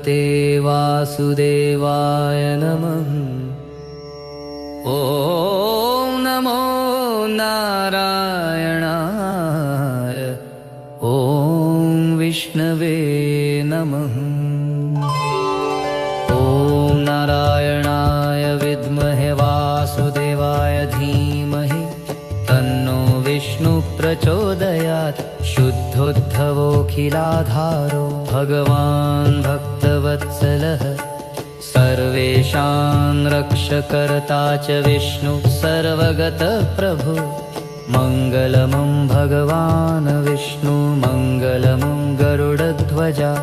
भगवते वासुदेवाय नमः। ॐ नमो नारायणाय। ॐ विष्णवे नमः। ॐ नारायणाय विद्महे वासुदेवाय धीमहि तन्नो विष्णु प्रचोदयात्। शुद्धोद्धवोऽखिलाधारो भगवान् भक्तवत्सलः सर्वेषां रक्षकर्ता च विष्णु सर्वगतः प्रभु। मङ्गलमं भगवान् विष्णु मङ्गलमं गरुडध्वजा।